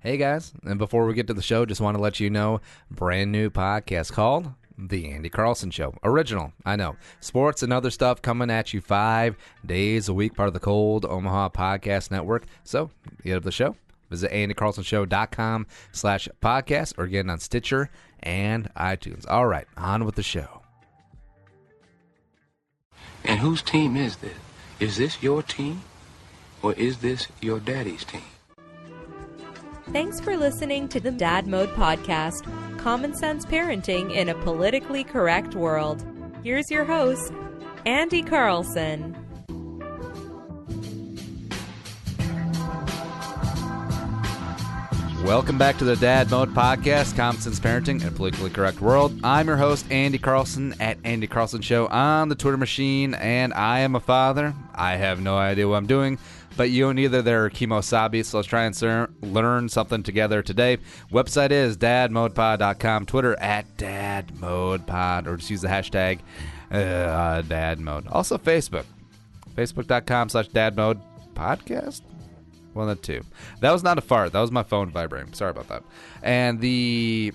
Hey guys, and before we get to the show, just want to let you know, brand new podcast called The Andy Carlson Show. Original, I know. Sports and other stuff coming at you 5 days a week, part of the Cold Omaha Podcast Network. So, get up the show. Visit andycarlsonshow.com/podcast or get it on Stitcher and iTunes. All right, on with the show. And whose team is this? Is this your team or is this your daddy's team? Thanks for listening to the Dad Mode Podcast, common sense parenting in a politically correct world. Here's your host, Andy Carlson. Welcome back to the Dad Mode Podcast, common sense parenting in a politically correct world. I'm your host, Andy Carlson, at Andy Carlson Show on the Twitter machine, and I am a father. I have no idea what I'm doing, but you don't either. They're Kimosabi, so let's try and learn something together today. Website is dadmodepod.com, Twitter at dadmodepod, or just use the hashtag dadmode. Also Facebook, facebook.com/dadmodepodcast. One of the two. That was not a fart. That was my phone vibrating. Sorry about that. And today,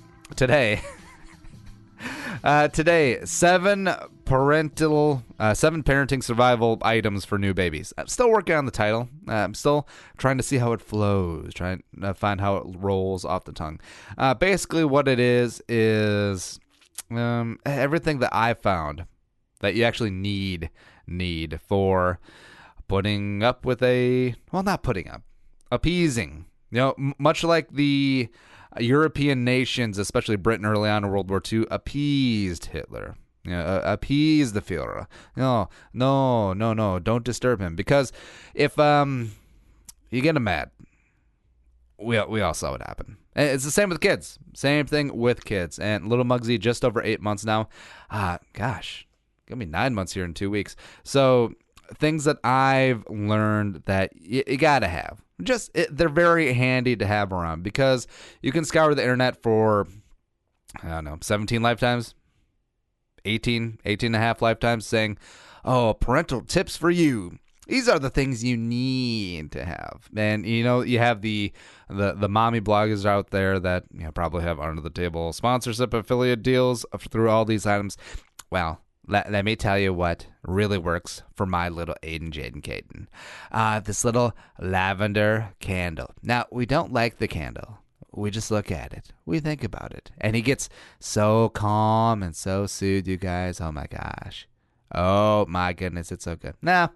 7 parenting survival items for new babies. I'm still working on the title. I'm still trying to see how it flows, trying to find how it rolls off the tongue. Basically, what it is everything that I found that you actually need for putting up with appeasing. You know, much like the European nations, especially Britain early on in World War II, appeased Hitler. You know, appeased the Führer. No, don't disturb him. Because if you get him mad, we all saw what happened. And it's the same with kids. Same thing with kids. And little Muggsy, just over 8 months now. Gosh, gonna be 9 months here in 2 weeks. So things that I've learned that you gotta have. They're very handy to have around because you can scour the internet for, 17 lifetimes, 18 and a half lifetimes saying, parental tips for you. These are the things you need to have. And, you have the mommy bloggers out there that probably have under the table sponsorship affiliate deals through all these items. Well, let me tell you what really works for my little Aiden, Jaden, Caden. This little lavender candle. Now, we don't like the candle. We just look at it. We think about it. And he gets so calm and so soothed, you guys. Oh, my gosh. Oh, my goodness. It's so good. Now,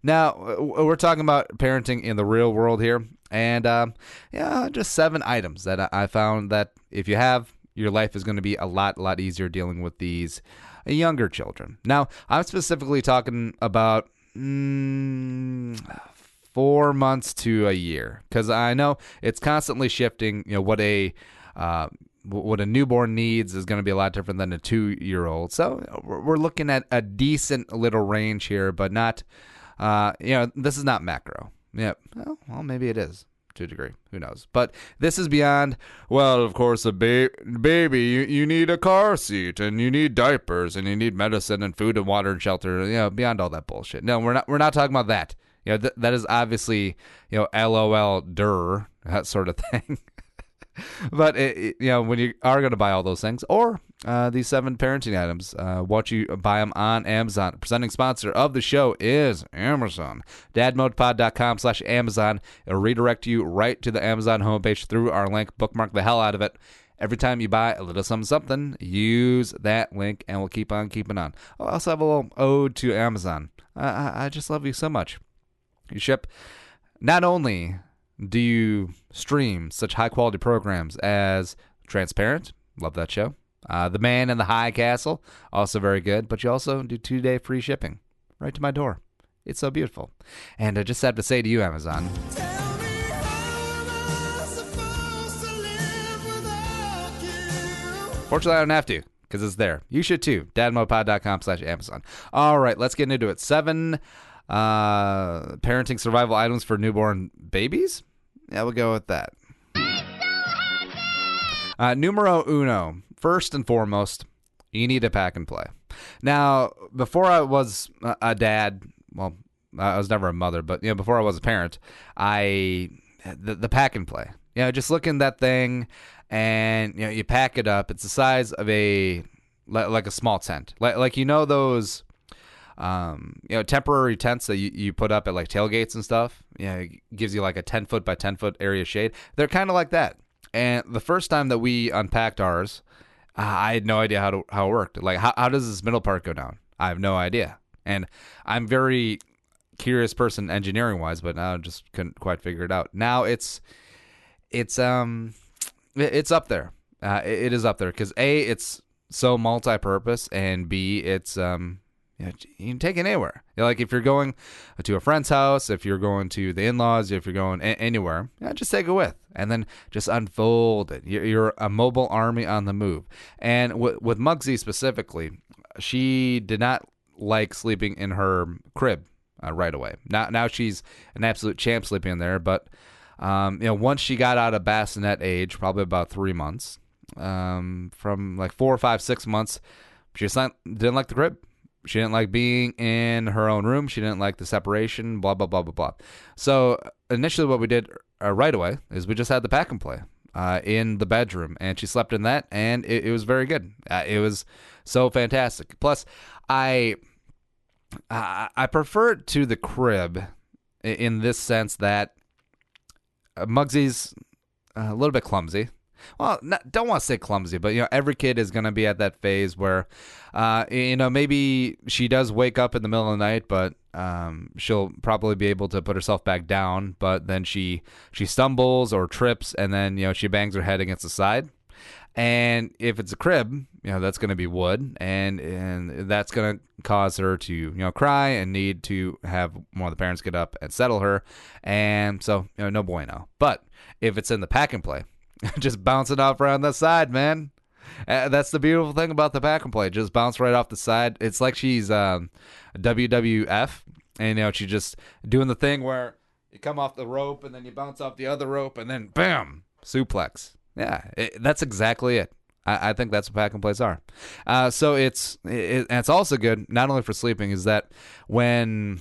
we're talking about parenting in the real world here. And, just 7 items that I found that if you have, your life is going to be a lot easier dealing with these younger children. Now, I'm specifically talking about 4 months to a year, because I know it's constantly shifting. What a newborn needs is going to be a lot different than a 2-year-old. So we're looking at a decent little range here, but not, this is not macro. Yeah, well, maybe it is. To a degree, who knows? But this is beyond, well, of course, a baby, you need a car seat, and you need diapers, and you need medicine, and food, and water, and shelter, beyond all that bullshit. No, we're not talking about that. That is obviously, LOL, that sort of thing. But, when you are going to buy all those things, or these 7 parenting items, once you buy them on Amazon. Presenting sponsor of the show is Amazon. dadmodepod.com/Amazon. It'll redirect you right to the Amazon homepage through our link. Bookmark the hell out of it. Every time you buy a little something, use that link, and we'll keep on keeping on. I'll also have a little ode to Amazon. I just love you so much. You ship not only do you stream such high-quality programs as Transparent? Love that show. The Man in the High Castle, also very good. But you also do 2-day free shipping right to my door. It's so beautiful. And I just have to say to you, Amazon, fortunately, I don't have to because it's there. You should too. dadmodepod.com/Amazon. All right, let's get into it. 7 parenting survival items for newborn babies? Yeah, we'll go with that. Numero uno. First and foremost, you need to pack and play. Now, before I was a dad, I was never a mother, but before I was a parent, the pack and play. Just look in that thing, and you pack it up. It's the size of like a small tent, like those temporary tents that you put up at like tailgates and stuff. It gives you like a 10-foot by 10-foot area shade. They're kind of like that. And the first time that we unpacked ours, I had no idea how it worked. Like, how does this middle part go down? I have no idea. And I'm very curious person engineering wise, but I just couldn't quite figure it out. Now it's up there. It is up there because A, it's so multi-purpose, and B, it's you can take it anywhere. Like if you're going to a friend's house, if you're going to the in-laws, if you're going anywhere, just take it with, and then just unfold it. You're a mobile army on the move. And with Muggsy specifically, she did not like sleeping in her crib right away. Now she's an absolute champ sleeping in there, but once she got out of bassinet age, probably about 3 months, from like 4 or 5, 6 months, she just didn't like the crib. She didn't like being in her own room. She didn't like the separation, blah, blah, blah, blah, blah. So initially what we did right away is we just had the pack and play in the bedroom, and she slept in that, and it was very good. It was so fantastic. Plus, I prefer it to the crib in this sense that Muggsy's a little bit clumsy. Well, don't want to say clumsy, but every kid is going to be at that phase where, maybe she does wake up in the middle of the night, but she'll probably be able to put herself back down. But then she stumbles or trips, and then she bangs her head against the side. And if it's a crib, that's going to be wood, and that's going to cause her to cry and need to have one of the parents get up and settle her. And so no bueno. But if it's in the pack and play, just bouncing off around the side, man. That's the beautiful thing about the pack and play. Just bounce right off the side. It's like she's WWF, and she's just doing the thing where you come off the rope and then you bounce off the other rope and then bam, suplex. Yeah, that's exactly it. I think that's what pack and plays are. So it's also good not only for sleeping, is that when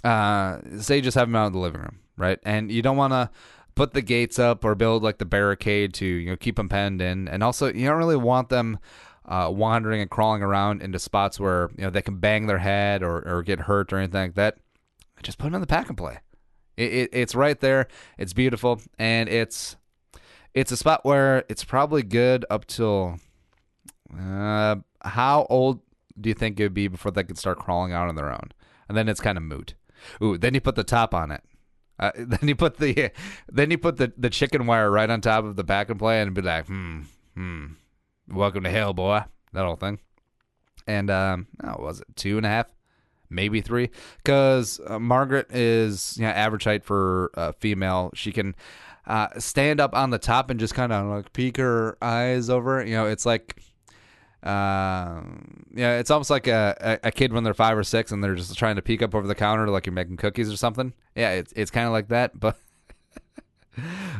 say you just have them out in the living room, right, and you don't want to put the gates up or build like the barricade to keep them penned in, and also you don't really want them wandering and crawling around into spots where they can bang their head or get hurt or anything like that. Just put them in the pack and play. It's right there. It's beautiful, and it's a spot where it's probably good up till how old do you think it would be before they could start crawling out on their own? And then it's kind of moot. Ooh, then you put the top on it. Then you put the chicken wire right on top of the pack and play, and be like, welcome to hell, boy. That whole thing. And what was it, 2.5, maybe 3? Because Margaret is average height for a female. She can stand up on the top and just kind of like peek her eyes over. It's like, it's almost like a kid when they're 5 or 6 and they're just trying to peek up over the counter like you're making cookies or something. Yeah, it's kind of like that, but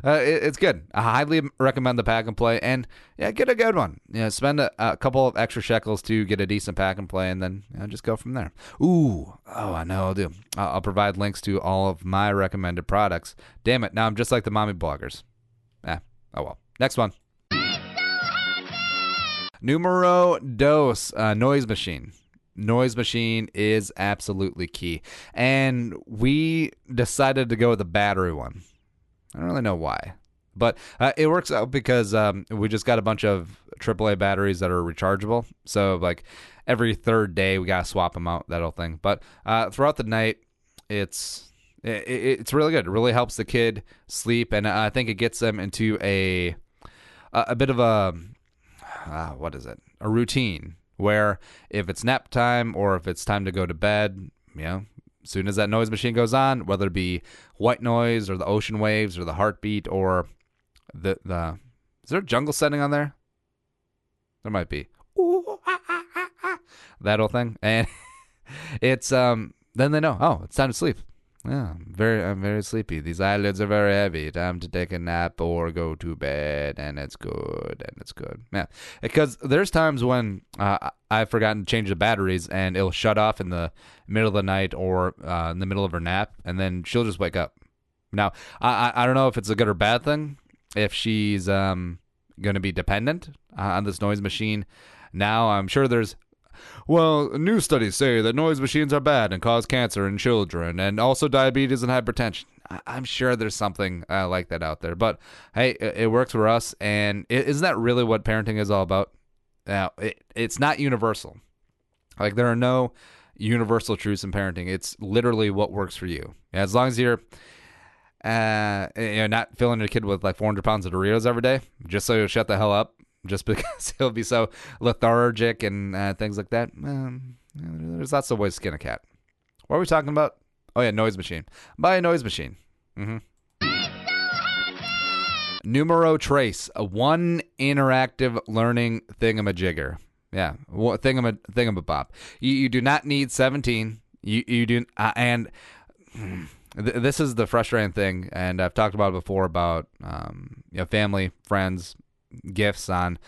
it's good. I highly recommend the pack and play, and get a good one. Spend a couple of extra shekels to get a decent pack and play, and then just go from there. I know I'll do. I'll provide links to all of my recommended products. Damn it, now I'm just like the mommy bloggers. Oh well. Next one. Numero dos, noise machine. Noise machine is absolutely key. And we decided to go with the battery one. I don't really know why. But it works out because we just got a bunch of AAA batteries that are rechargeable. So like every third day we got to swap them out, that whole thing. But throughout the night, it's really good. It really helps the kid sleep. And I think it gets them into a bit of a routine where if it's nap time or if it's time to go to bed, as soon as that noise machine goes on, whether it be white noise or the ocean waves or the heartbeat or the is there a jungle setting on there? There might be. That whole thing. And it's then they know, it's time to sleep. Yeah, I'm very sleepy. These eyelids are very heavy. Time to take a nap or go to bed, and it's good. Yeah, because there's times when I've forgotten to change the batteries, and it'll shut off in the middle of the night or in the middle of her nap, and then she'll just wake up. Now, I don't know if it's a good or bad thing, if she's going to be dependent on this noise machine. Now, I'm sure there's, well, new studies say that noise machines are bad and cause cancer in children and also diabetes and hypertension. I'm sure there's something like that out there. But, hey, it works for us. And isn't that really what parenting is all about? Now, it's not universal. Like, there are no universal truths in parenting. It's literally what works for you. As long as you're not filling your kid with like 400 pounds of Doritos every day, just so you'll shut the hell up, just because he'll be so lethargic and things like that. There's lots of ways to skin a cat. What are we talking about? Oh, yeah, noise machine. Buy a noise machine. Numero Trace, a one interactive learning thingamajigger. Yeah, thingamabob. You do not need 17. You do, and this is the frustrating thing, and I've talked about it before about family, friends, gifts on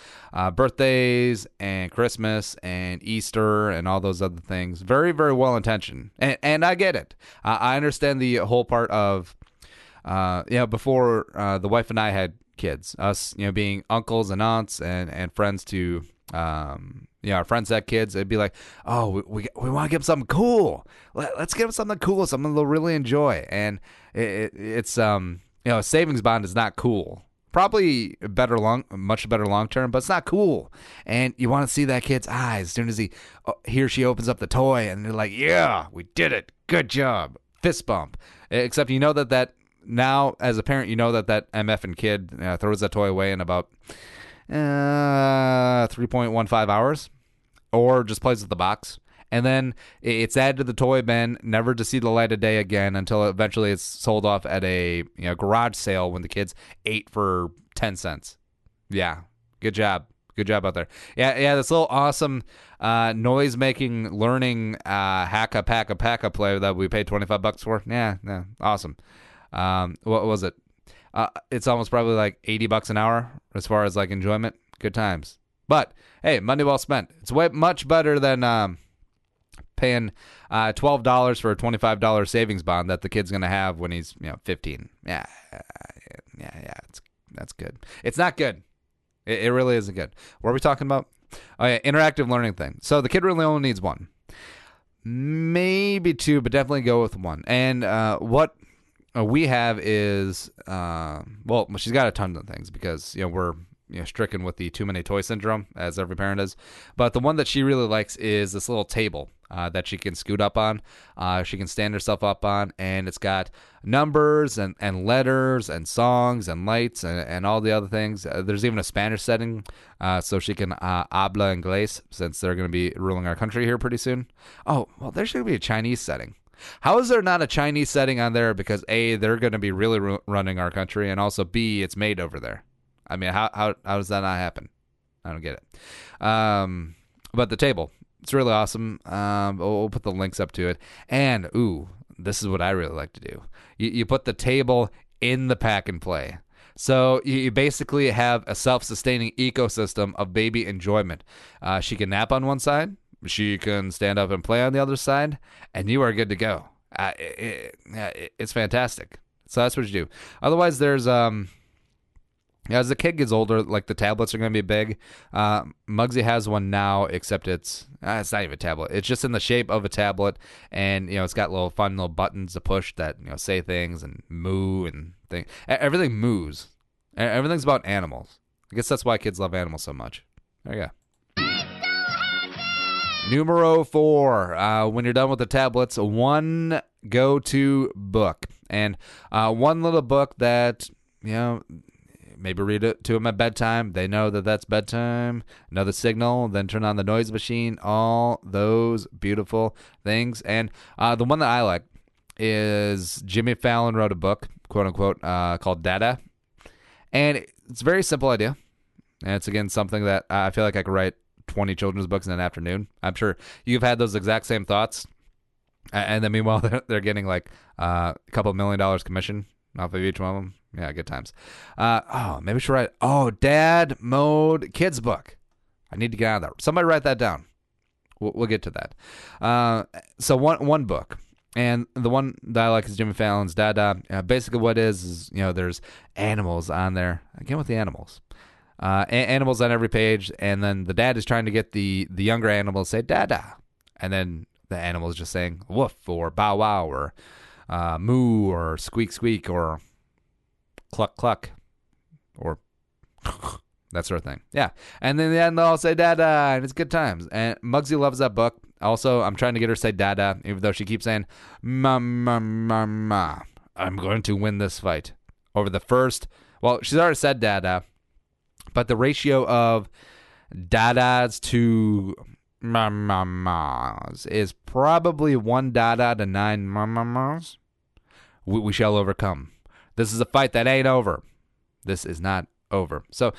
birthdays and Christmas and Easter and all those other things. Very, very well intentioned, and I get it. I understand the whole part of before the wife and I had kids, us being uncles and aunts and friends to our friends that kids, it'd be like, oh, we want to give them something cool. Let's give them something cool, something they'll really enjoy. And it's a savings bond is not cool. Probably much better long term, but it's not cool. And you want to see that kid's eyes as soon as he or she opens up the toy, and they're like, yeah, we did it, good job, fist bump. Except that now as a parent, that MF kid throws that toy away in about 3.15 hours, or just plays with the box, and then it's added to the toy bin, never to see the light of day again until eventually it's sold off at a garage sale when the kids ate for 10 cents. Yeah, good job out there. Yeah, this little awesome noise making learning hacka packa play that we paid $25 for. Yeah, awesome. What was it? It's almost probably like $80 an hour as far as like enjoyment. Good times. But hey, money well spent. It's much better than paying $12 for a $25 savings bond that the kid's gonna have when he's 15. Yeah. That's good. It's not good. It really isn't good. What are we talking about? Oh yeah, interactive learning thing. So the kid really only needs one, maybe two, but definitely go with one. And what we have is she's got a ton of things because we're stricken with the too many toy syndrome, as every parent is. But the one that she really likes is this little table that she can scoot up on. She can stand herself up on, and it's got numbers and letters and songs and lights and all the other things. There's even a Spanish setting, so she can habla inglés, since they're going to be ruling our country here pretty soon. Oh, well, there should be a Chinese setting. How is there not a Chinese setting on there? Because A, they're going to be really running our country, and also B, it's made over there. I mean, how does that not happen? I don't get it. But the table, it's really awesome. We'll put the links up to it. And, this is what I really like to do. You put the table in the pack and play. So you basically have a self-sustaining ecosystem of baby enjoyment. She can nap on one side. She can stand up and play on the other side, and you are good to go. It's fantastic. So that's what you do. Otherwise, there's as the kid gets older, like the tablets are going to be big. Muggsy has one now, except it's not even a tablet. It's just in the shape of a tablet, and it's got fun little buttons to push that say things and moo and things. Everything moos. Everything's about animals. I guess that's why kids love animals so much. There you go. Numero 4, when you're done with the tablets, one go-to book. And one little book that, maybe read it to them at bedtime. They know that that's bedtime. Another signal, then turn on the noise machine. All those beautiful things. And the one that I like is Jimmy Fallon wrote a book, quote-unquote, called Dada. And it's a very simple idea. And it's, again, something that I feel like I could write 20 children's books in an afternoon. I'm sure you've had those exact same thoughts, and then meanwhile they're getting like a couple $1 million commission off of each one of them. Yeah, good times. Maybe we should write Dad Mode Kids Book. I need to get out of that. Somebody write that down. We'll get to that. So one book, And the one that I like is Jimmy Fallon's Dada. Basically what it is, there's animals on there. Again with the animals. Animals on every page, and then the dad is trying to get the younger animals to say Dada. And then the animal is just saying woof or bow wow or moo or squeak squeak or cluck cluck or that sort of thing. Yeah. And then in the end they'll all say Dada, and it's good times. And Muggsy loves that book. Also, I'm trying to get her to say Dada, even though she keeps saying ma ma ma ma. I'm going to win this fight. Over the first, well, she's already said Dada, but the ratio of Dadas to ma ma ma's is probably 1 Dada to 9 ma ma ma's. We shall overcome. This is a fight that ain't over. This is not over. So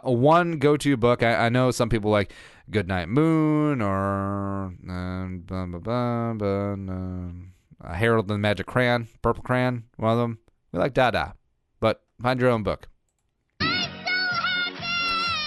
one go-to book, I know some people like Goodnight Moon or Harold and the Magic Crayon, Purple Crayon, one of them. We like Dada, but find your own book.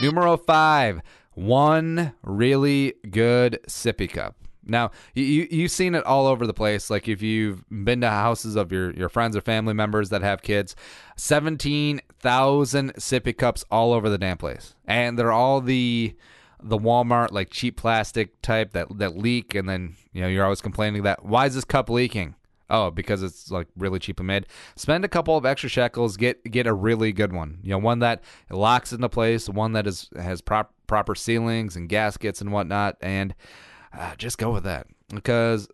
Numero 5, one really good sippy cup. Now, you've seen it all over the place. Like if you've been to houses of your friends or family members that have kids, 17,000 sippy cups all over the damn place. And they're all the Walmart, like cheap plastic type that leak. And then, you're always complaining that, why is this cup leaking? Oh, because it's like really cheaply made. Spend a couple of extra shekels, get a really good one. One that locks into place, one that has proper ceilings and gaskets and whatnot. And just go with that, because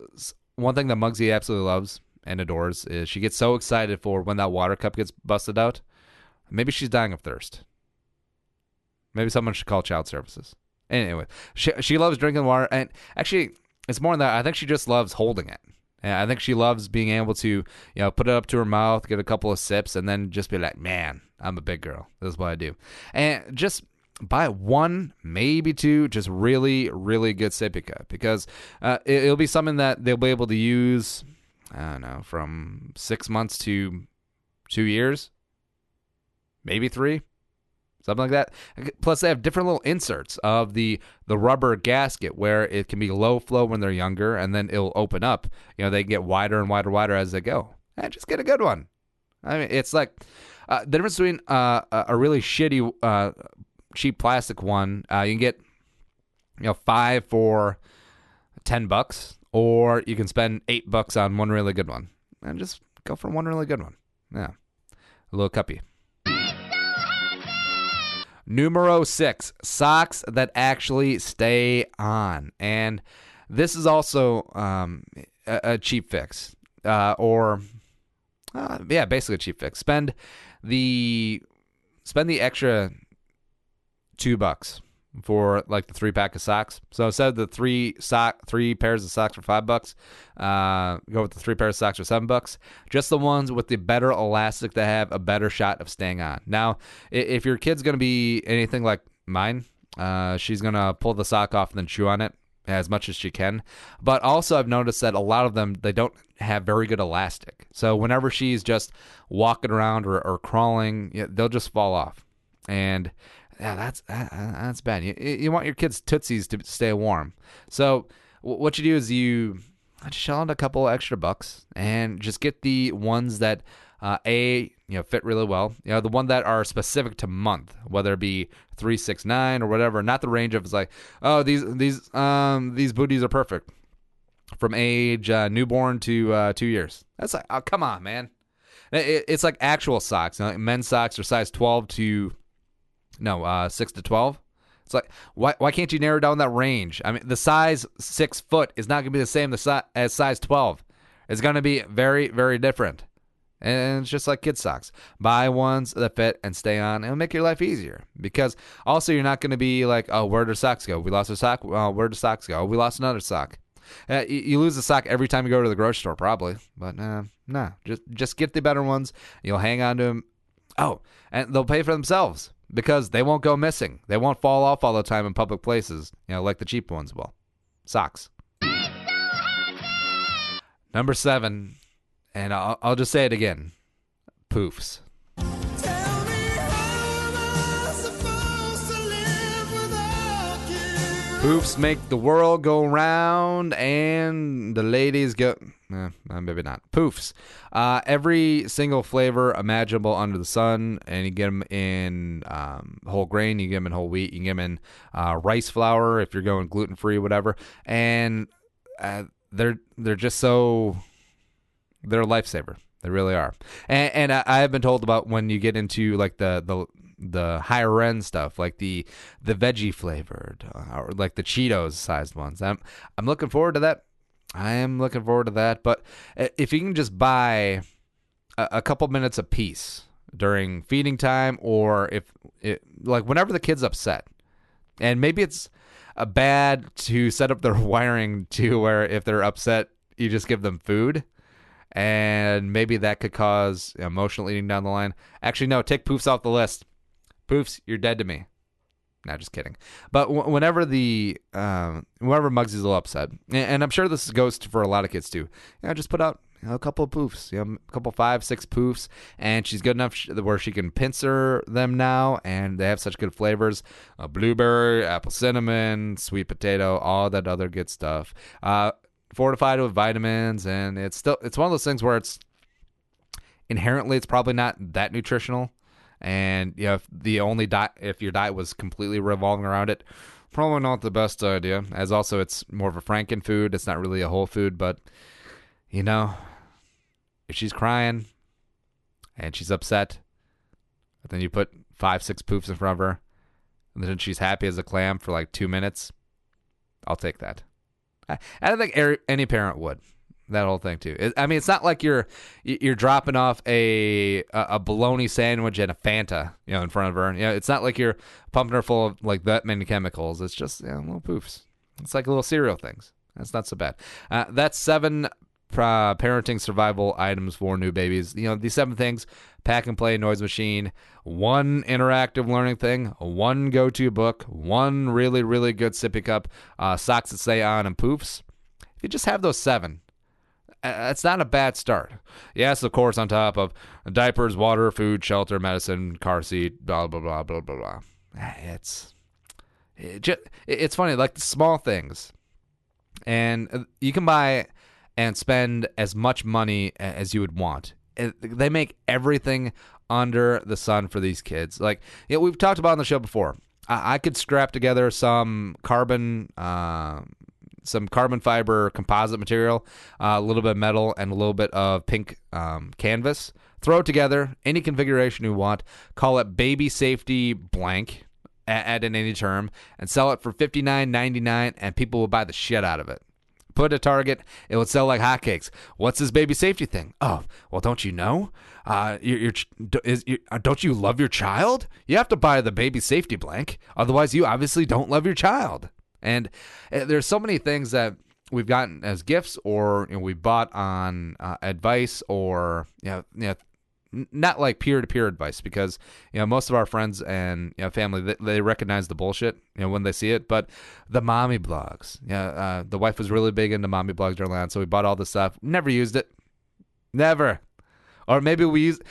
one thing that Muggsy absolutely loves and adores is she gets so excited for when that water cup gets busted out. Maybe she's dying of thirst. Maybe someone should call child services. Anyway, she loves drinking water, and actually, it's more than that. I think she just loves holding it. And I think she loves being able to, put it up to her mouth, get a couple of sips, and then just be like, man, I'm a big girl. This is what I do. And just buy 1, maybe 2, just really, really good sippy cup, because it'll be something that they'll be able to use, I don't know, from 6 months to 2 years, maybe 3, something like that. Plus, they have different little inserts of the rubber gasket where it can be low flow when they're younger, and then it'll open up. They get wider and wider as they go. And just get a good one. I mean, it's like the difference between a really shitty cheap plastic one, you can get 5 for $10, or you can spend $8 on one really good one, and just go for one really good one. Yeah, a little cuppy. Numero 6, socks that actually stay on, and this is also a cheap fix, basically a cheap fix. Spend the extra $2 for like the 3-pack of socks. So instead of the 3 pairs of socks for $5, go with the 3 pairs of socks for $7. Just the ones with the better elastic that have a better shot of staying on. Now, if your kid's going to be anything like mine, she's going to pull the sock off and then chew on it as much as she can. But also I've noticed that a lot of them, they don't have very good elastic. So whenever she's just walking around or crawling, they'll just fall off. And yeah, that's bad. You want your kids' tootsies to stay warm. So what you do is you just shell out a couple extra bucks and just get the ones that fit really well. The one that are specific to month, whether it be 3, 6, 9 or whatever. Not the range of it's like, oh, these booties are perfect from age newborn to 2 years. That's like, oh, come on, man. It's like actual socks. Like men's socks are size 12 to 6 to 12. It's like, why can't you narrow down that range? I mean, the size 6 foot is not going to be the same as size 12. It's going to be very, very different. And it's just like kid socks. Buy ones that fit and stay on. It'll make your life easier. Because also you're not going to be like, oh, where'd our socks go? We lost our sock. Where'd the socks go? We lost another sock. You lose a sock every time you go to the grocery store, probably. But no. Just get the better ones. You'll hang on to them. Oh, and they'll pay for themselves. Because they won't go missing. They won't fall off all the time in public places, like the cheap ones will. Socks. Number 7, and I'll just say it again. Poofs. Poofs make the world go round, and the ladies go. Maybe not. Poofs. Every single flavor imaginable under the sun, and you get them in whole grain, you get them in whole wheat, you get them in rice flour if you're going gluten-free, whatever. And they're just so... They're a lifesaver. They really are. And I have been told about when you get into like the higher end stuff, like the veggie flavored, or like the Cheetos sized ones. I'm looking forward to that. I am looking forward to that. But if you can just buy a couple minutes a piece during feeding time, or like whenever the kid's upset, and maybe it's bad to set up their wiring to where if they're upset, you just give them food. And maybe that could cause emotional eating down the line. Actually, no, take Poofs off the list. Poofs, you're dead to me. Nah, just kidding. But whenever Muggsy's a little upset, and I'm sure this goes for a lot of kids too, just put out a couple of Poofs, a couple 5-6 Poofs, and she's good enough where she can pincer them now, and they have such good flavors: blueberry, apple cinnamon, sweet potato, all that other good stuff. Fortified with vitamins, and it's one of those things where it's inherently it's probably not that nutritional, and if your diet was completely revolving around it, probably not the best idea. As also it's more of a Franken food, it's not really a whole food. But if she's crying and she's upset, but then you put 5-6 Poofs in front of her, and then she's happy as a clam for like 2 minutes, I'll take that. I don't think any parent would. That whole thing too. I mean, it's not like you're dropping off a bologna sandwich and a Fanta, in front of her. It's not like you're pumping her full of like that many chemicals. It's just little Poofs. It's like little cereal things. That's not so bad. That's 7 parenting survival items for new babies. These 7 things: pack and play noise machine, 1 interactive learning thing, 1 go-to book, 1 really, really good sippy cup, socks that stay on, and Poofs. If you just have those 7, it's not a bad start. Yes, of course, on top of diapers, water, food, shelter, medicine, car seat, blah, blah, blah, blah, blah, blah. It's funny, like the small things. And you can buy and spend as much money as you would want. They make everything under the sun for these kids. Like we've talked about on the show before. I could scrap together some carbon fiber composite material, a little bit of metal, and a little bit of pink canvas. Throw it together, any configuration you want. Call it baby safety blank, add in any term, and sell it for $59.99, and people will buy the shit out of it. Put a Target, it would sell like hotcakes. What's this baby safety thing? Oh, well, don't you know? Don't you love your child? You have to buy the baby safety blank. Otherwise, you obviously don't love your child. And there's so many things that we've gotten as gifts, or we bought on advice, or not like peer-to-peer advice, because most of our friends and family, they recognize the bullshit when they see it. But the mommy blogs, the wife was really big into mommy blogs early on, so we bought all this stuff. Never used it, never. Or maybe we used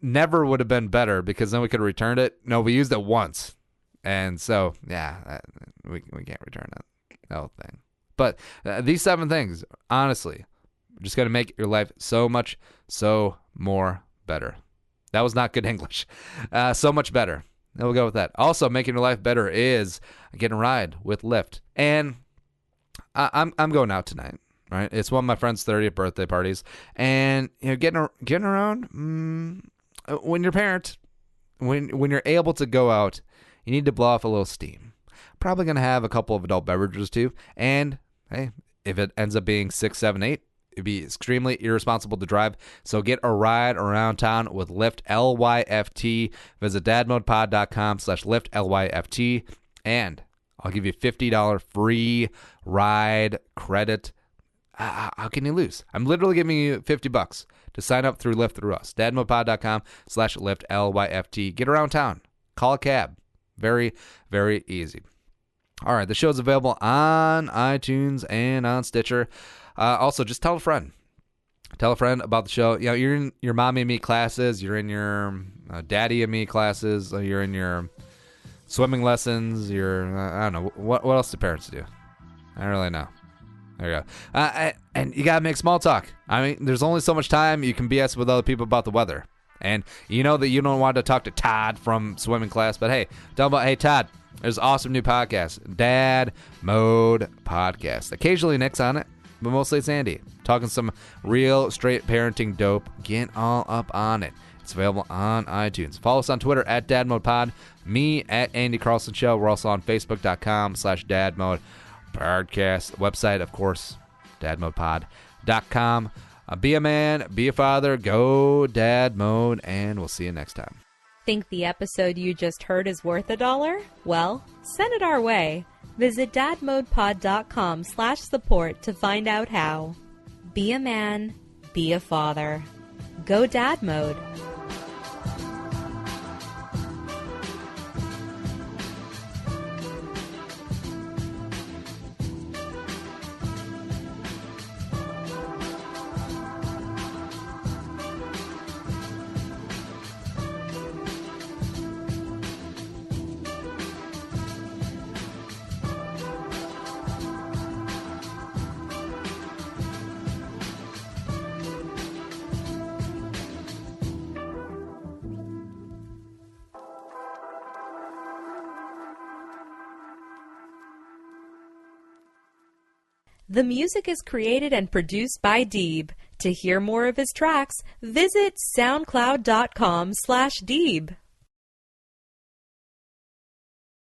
never would have been better, because then we could have returned it. No, we used it once, and so we can't return that whole thing. But these 7 things, honestly, just going to make your life so more better. That was not good English. So much better. We'll go with that. Also, making your life better is getting a ride with Lyft. And I'm going out tonight, right? It's one of my friend's 30th birthday parties. And getting around, when you're a parent, when you're able to go out, you need to blow off a little steam. Probably going to have a couple of adult beverages too. And hey, if it ends up being 6, 7, 8, it'd be extremely irresponsible to drive. So get a ride around town with Lyft, LYFT. Visit dadmodepod.com/Lyft, LYFT. And I'll give you $50 free ride credit. How can you lose? I'm literally giving you $50 to sign up through Lyft through us. dadmodepod.com/Lyft, LYFT. Get around town. Call a cab. Very, very easy. All right, the show's available on iTunes and on Stitcher. Also, just tell a friend. Tell a friend about the show. You're in your Mommy and Me classes. You're in your Daddy and Me classes. You're in your swimming lessons. I don't know. What else do parents do? I don't really know. There you go. And you got to make small talk. I mean, there's only so much time you can BS with other people about the weather. And you know that you don't want to talk to Todd from swimming class, but hey, tell him about, hey, Todd, there's an awesome new podcast, Dad Mode Podcast. Occasionally Nick's on it, but mostly it's Andy. Talking some real straight parenting dope. Get all up on it. It's available on iTunes. Follow us on Twitter at DadModePod. Me at Andy Carlson Show. We're also on Facebook.com/DadModePodcast. Website, of course, DadModePod.com. Be a man, be a father, go Dad Mode, and we'll see you next time. Think the episode you just heard is worth $1? Well, send it our way. Visit dadmodepod.com/support to find out how. Be a man, be a father. Go Dad Mode. The music is created and produced by Deeb. To hear more of his tracks, visit soundcloud.com/Deeb.